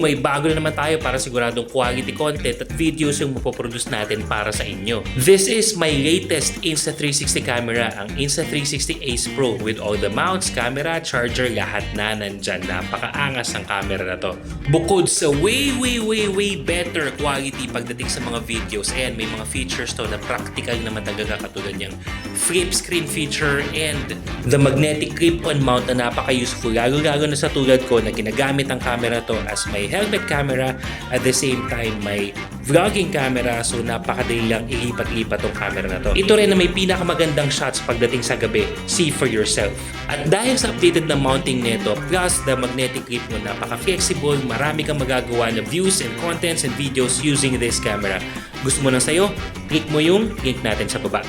may bago na naman tayo para siguradong quality content at videos yung mapoproduce natin para sa inyo. This is my latest Insta360 camera, ang Insta360 Ace Pro with all the mounts, camera, charger, lahat na nandyan. Napakaangas ng camera na to. Bukod sa way better quality pagdating sa mga videos, ayan, may mga features to na practical naman talaga katulad niyang flip screen feature and the magnetic clip-on mount na napaka-useful lalo na sa tulad ko na ginagamit ang camera to as my helmet camera at the same time may vlogging camera, so napakadali lang ilipat-lipat tong camera na to. Ito rin na may pinakamagandang shots pagdating sa gabi. See for yourself. At dahil sa updated na mounting nito plus the magnetic clip mo, napaka-flexible, marami kang magagawa na views and contents and videos using this camera. Gusto mo nang sayo? Click mo yung link natin sa baba.